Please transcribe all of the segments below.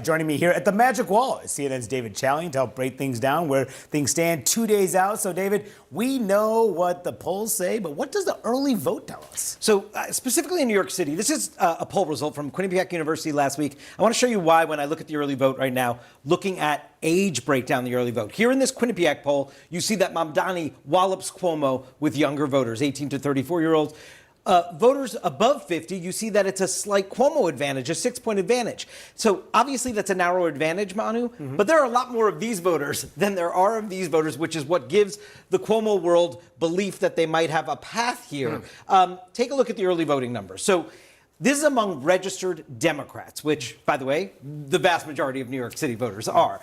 Joining me here at the Magic Wall is CNN's David Chalian to help break things down where things stand 2 days out. So, David, we know what the polls say, but what does the early vote tell us? So, specifically in New York City, this is a poll result from Quinnipiac University last week. I want to show you why when I look at the early vote right now, looking at age breakdown the early vote. Here in this Quinnipiac poll, you see that Mamdani wallops Cuomo with younger voters, 18 to 34-year-olds. Voters above 50, you see that it's a slight Cuomo advantage, a 6-point advantage. So obviously that's a narrow advantage, Manu, but there are a lot more of these voters than there are of these voters, which is what gives the Cuomo world belief that they might have a path here. Take a look at the early voting numbers. So this is among registered Democrats, which, by the way, the vast majority of New York City voters are.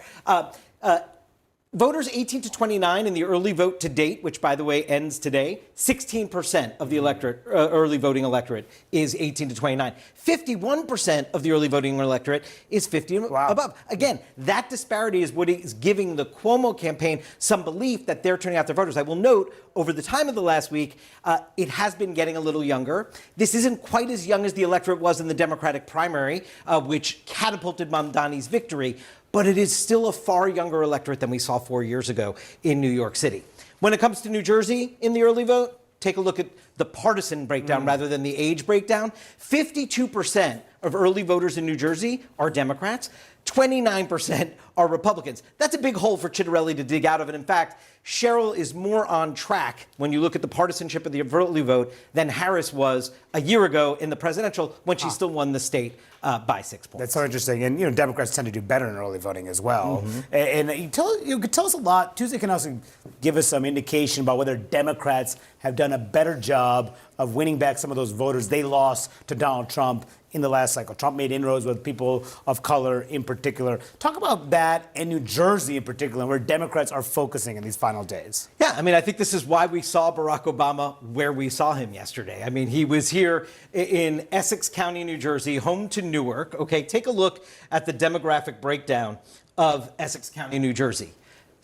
Voters 18 to 29 in the early vote to date, which, by the way, ends today, 16% of the electorate, early voting electorate is 18 to 29. 51% of the early voting electorate is 50 and above. Again, that disparity is what is giving the Cuomo campaign some belief that they're turning out their voters. I will note, over the time of the last week, it has been getting a little younger. This isn't quite as young as the electorate was in the Democratic primary, which catapulted Mamdani's victory, but it is still a far younger electorate than we saw 4 years ago in New York City. When it comes to New Jersey in the early vote, take a look at the partisan breakdown rather than the age breakdown. 52% of early voters in New Jersey are Democrats. 29% are Republicans. That's a big hole for Chitterelli to dig out of. And in fact, Cheryl is more on track when you look at the partisanship of the early vote than Harris was a year ago in the presidential when she still won the state by 6 points. That's so interesting. And, Democrats tend to do better in early voting as well. And you could tell us a lot. Tuesday can also give us some indication about whether Democrats have done a better job of winning back some of those voters they lost to Donald Trump in the last cycle. Trump made inroads with people of color in particular. Talk about that and New Jersey in particular, where Democrats are focusing in these final days. Yeah, I think this is why we saw Barack Obama where we saw him yesterday. He was here in Essex County, New Jersey, home to Newark. Okay, take a look at the demographic breakdown of Essex County, New Jersey.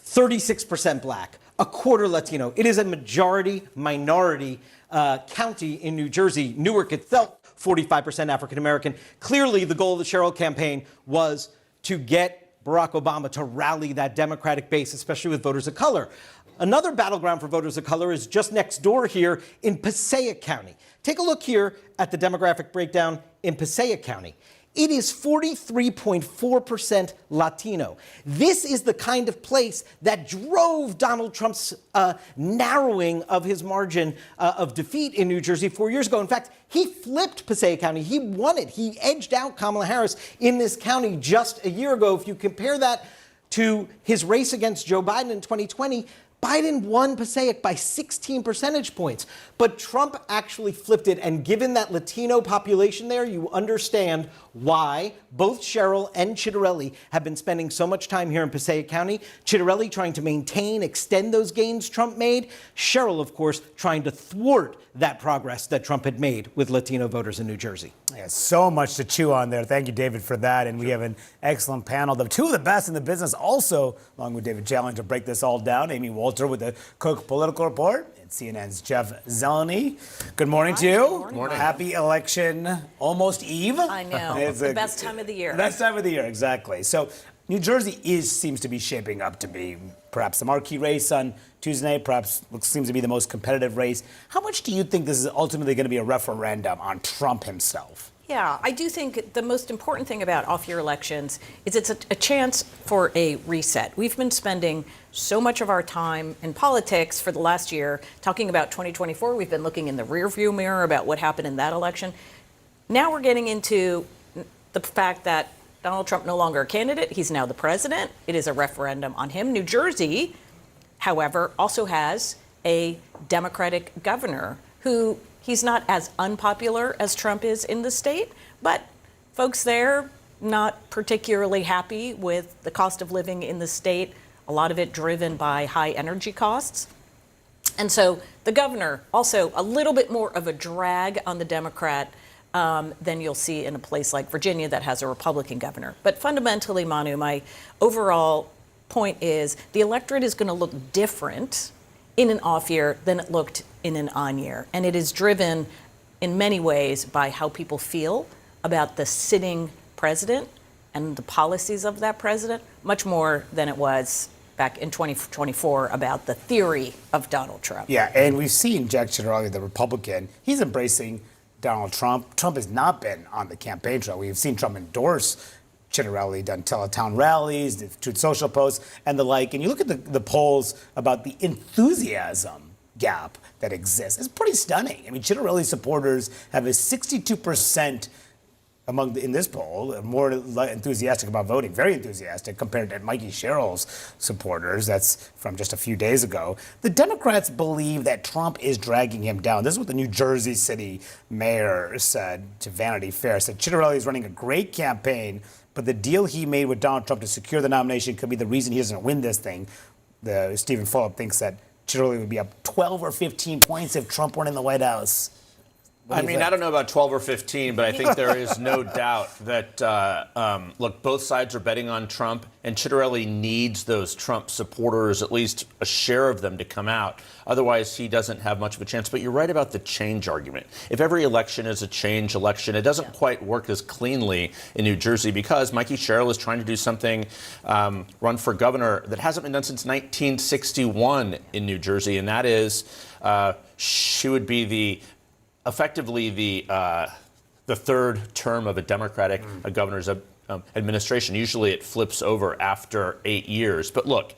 36% black, a quarter Latino. It is a minority county in New Jersey. Newark itself, 45% African American. Clearly, the goal of the Cheryl campaign was to get Barack Obama to rally that Democratic base, especially with voters of color. Another battleground for voters of color is just next door here in Passaic County. Take a look here at the demographic breakdown in Passaic County. It is 43.4% Latino. This is the kind of place that drove Donald Trump's narrowing of his margin of defeat in New Jersey 4 years ago. In fact, he flipped Passaic County. He won it. He edged out Kamala Harris in this county just a year ago. If you compare that to his race against Joe Biden in 2020, Biden won Passaic by 16 percentage points, but Trump actually flipped it. And given that Latino population there, you understand why both Cheryl and Chitterelli have been spending so much time here in Passaic County. Chitterelli trying to maintain, extend those gains Trump made. Cheryl, of course, trying to thwart that progress that Trump had made with Latino voters in New Jersey. Yeah, so much to chew on there. Thank you, David, for that. And we have an excellent panel. The two of the best in the business also, along with David Chalian, to break this all down. Amy Walter with the Cook Political Report and CNN's Jeff Zeleny. Good morning to you. Good morning. Happy election almost eve. I know. It's the best time of the year. Best time of the year, exactly. So New Jersey seems to be shaping up to be perhaps the marquee race on Tuesday night, perhaps seems to be the most competitive race. How much do you think this is ultimately going to be a referendum on Trump himself? Yeah, I do think the most important thing about off-year elections is it's a chance for a reset. We've been spending so much of our time in politics for the last year talking about 2024. We've been looking in the rearview mirror about what happened in that election. Now we're getting into the fact that Donald Trump no longer a candidate. He's now the president. It is a referendum on him. New Jersey, however, also has a Democratic governor who he's not as unpopular as Trump is in the state, but folks there not particularly happy with the cost of living in the state, a lot of it driven by high energy costs. And so the governor, also a little bit more of a drag on the Democrat than you'll see in a place like Virginia that has a Republican governor. But fundamentally, Manu, my overall point is the electorate is going to look different in an off year than it looked in an on year. And it is driven in many ways by how people feel about the sitting president and the policies of that president much more than it was back in 2024 about the theory of Donald Trump. Yeah, and we've seen Jack Ciattarelli, the Republican, he's embracing Donald Trump. Trump has not been on the campaign trail. We've seen Trump endorse Ciattarelli, done teletown rallies, Truth Social posts, and the like. And you look at the polls about the enthusiasm gap that exists. It's pretty stunning. I mean, Ciattarelli supporters have a 62% in this poll, more enthusiastic about voting, very enthusiastic compared to Mikey Sherrill's supporters. That's from just a few days ago. The Democrats believe that Trump is dragging him down. This is what the New Jersey City mayor said to Vanity Fair. Said Ciattarelli is running a great campaign, but the deal he made with Donald Trump to secure the nomination could be the reason he doesn't win this thing. Stephen Fulop thinks that Ciattarelli would be up 12 or 15 points if Trump weren't in the White House. I mean, I don't know about 12 or 15, but I think there is no doubt that, look, both sides are betting on Trump, and Ciattarelli needs those Trump supporters, at least a share of them, to come out. Otherwise, he doesn't have much of a chance. But you're right about the change argument. If every election is a change election, it doesn't quite work as cleanly in New Jersey because Mikey Sherrill is trying to do something, run for governor, that hasn't been done since 1961 in New Jersey, and that is she would be effectively the third term of a Democratic governor's administration. Usually it flips over after 8 years. But look,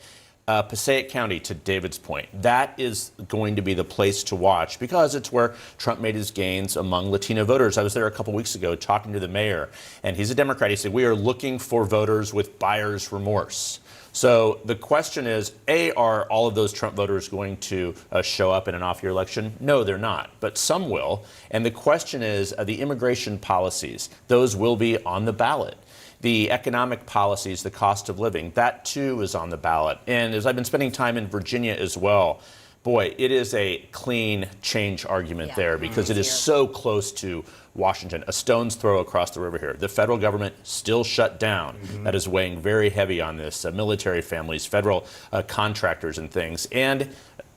Passaic County, to David's point, that is going to be the place to watch because it's where Trump made his gains among Latino voters. I was there a couple weeks ago talking to the mayor, and he's a Democrat. He said, we are looking for voters with buyer's remorse. So the question is, are all of those Trump voters going to show up in an off-year election? No, they're not, but some will. And the question is, the immigration policies, those will be on the ballot. The economic policies, the cost of living, that too is on the ballot. And as I've been spending time in Virginia as well, boy, it is a clean change argument there because it is so close to Washington, a stone's throw across the river here. The federal government still shut down. That is weighing very heavy on this. Military families, federal contractors and things. And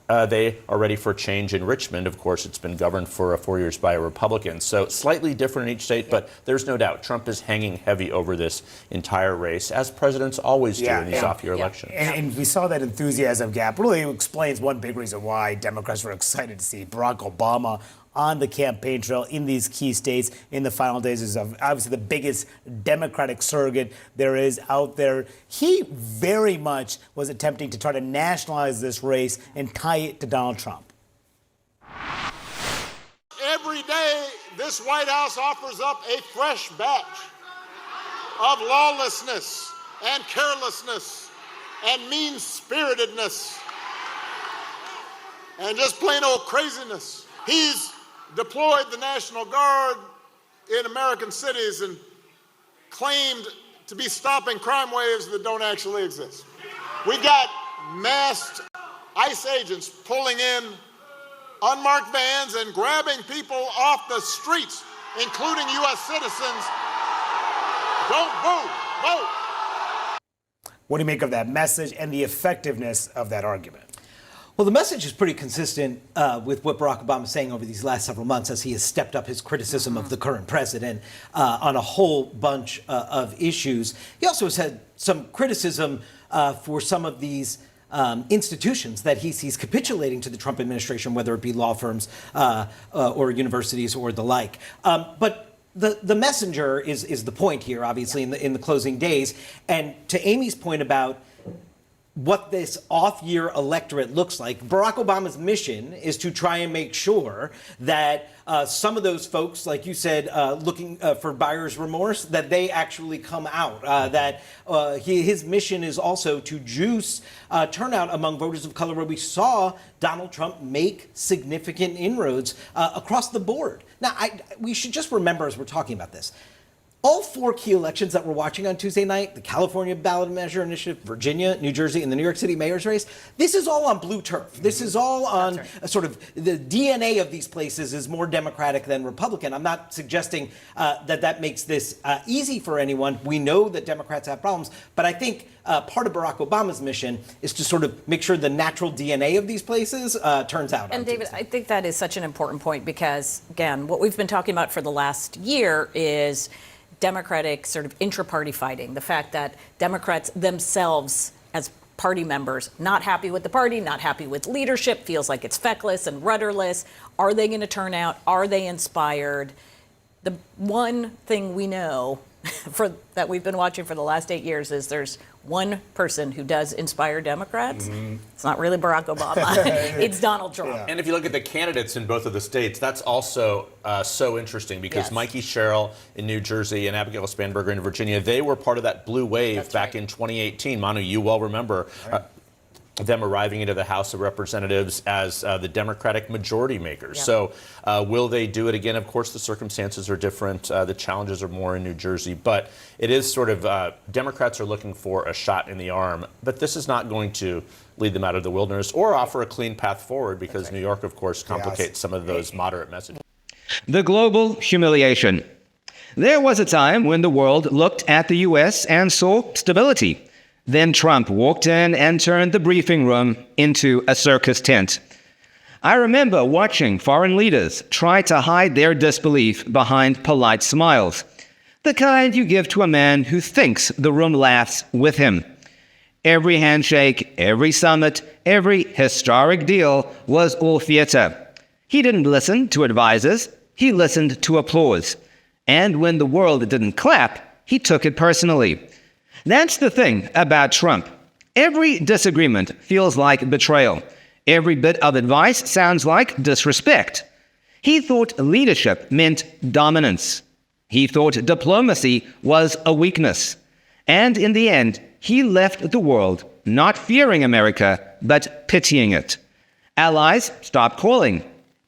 they are ready for change in Richmond. Of course, it's been governed for 4 years by a Republican. So slightly different in each state, but there's no doubt Trump is hanging heavy over this entire race, as presidents always do in these off-year elections. And we saw that enthusiasm gap really explains one big reason why Democrats were excited to see Barack Obama on the campaign trail in these key states in the final days of obviously the biggest Democratic surrogate there is out there. He very much was attempting to try to nationalize this race and tie it to Donald Trump. Every day, this White House offers up a fresh batch of lawlessness and carelessness and mean-spiritedness and just plain old craziness. He's deployed the National Guard in American cities and claimed to be stopping crime waves that don't actually exist. We've got masked ICE agents pulling in unmarked vans and grabbing people off the streets, including U.S. citizens. Don't vote, vote. What do you make of that message and the effectiveness of that argument? Well, the message is pretty consistent with what Barack Obama is saying over these last several months as he has stepped up his criticism of the current president on a whole bunch of issues. He also has had some criticism for some of these institutions that he sees capitulating to the Trump administration, whether it be law firms or universities or the like. But the messenger is the point here, obviously, in the closing days. And to Amy's point about what this off-year electorate looks like, Barack Obama's mission is to try and make sure that some of those folks, like you said, looking for buyer's remorse, that they actually come out. His mission is also to juice turnout among voters of color, where we saw Donald Trump make significant inroads across the board. Now, we should just remember as we're talking about this, all four key elections that we're watching on Tuesday night, the California ballot measure initiative, Virginia, New Jersey, and the New York City mayor's race, this is all on blue turf. This is all on sort of the DNA of these places is more Democratic than Republican. I'm not suggesting that makes this easy for anyone. We know that Democrats have problems, but I think part of Barack Obama's mission is to sort of make sure the natural DNA of these places turns out. And David, I think that is such an important point because, again, what we've been talking about for the last year is Democratic sort of intra-party fighting, the fact that Democrats themselves as party members, not happy with the party, not happy with leadership, feels like it's feckless and rudderless. Are they going to turn out? Are they inspired? The one thing we know that we've been watching for the last 8 years is there's one person who does inspire Democrats. It's not really Barack Obama. It's Donald Trump. And if you look at the candidates in both of the states, that's also so interesting because Yes. Mikey Sherrill in New Jersey and Abigail Spanberger in Virginia, they were part of that blue wave That's back right. in 2018. Manu, you well remember them arriving into the House of Representatives as the Democratic majority makers. Yeah. So will they do it again? Of course, the circumstances are different. The challenges are more in New Jersey. But it is sort of Democrats are looking for a shot in the arm. But this is not going to lead them out of the wilderness or offer a clean path forward because New York, of course, complicates some of those moderate messages. The global humiliation. There was a time when the world looked at the U.S. and saw stability. Then Trump walked in and turned the briefing room into a circus tent. I remember watching foreign leaders try to hide their disbelief behind polite smiles, the kind you give to a man who thinks the room laughs with him. Every handshake, every summit, every historic deal was all theater. He didn't listen to advisors, he listened to applause. And when the world didn't clap, he took it personally. That's the thing about Trump. Every disagreement feels like betrayal. Every bit of advice sounds like disrespect. He thought leadership meant dominance. He thought diplomacy was a weakness. And in the end, he left the world not fearing America, but pitying it. Allies stopped calling.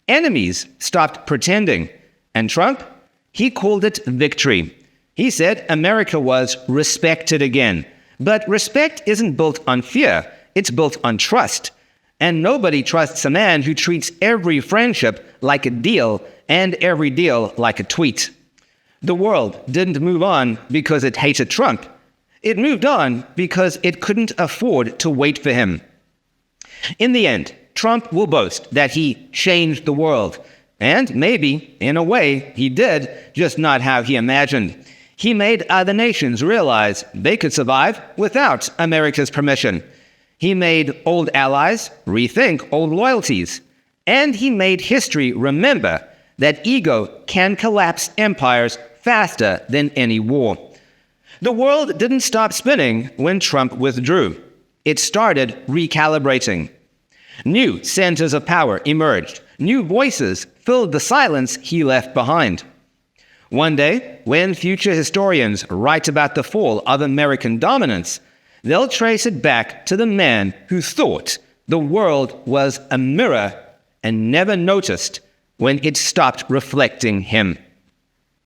Enemies stopped pretending. And Trump, he called it victory. He said America was respected again. But respect isn't built on fear, it's built on trust. And nobody trusts a man who treats every friendship like a deal and every deal like a tweet. The world didn't move on because it hated Trump. It moved on because it couldn't afford to wait for him. In the end, Trump will boast that he changed the world. And maybe, in a way, he did, just not how he imagined. He made other nations realize they could survive without America's permission. He made old allies rethink old loyalties. And he made history remember that ego can collapse empires faster than any war. The world didn't stop spinning when Trump withdrew. It started recalibrating. New centers of power emerged. New voices filled the silence he left behind. One day, when future historians write about the fall of American dominance, they'll trace it back to the man who thought the world was a mirror and never noticed when it stopped reflecting him.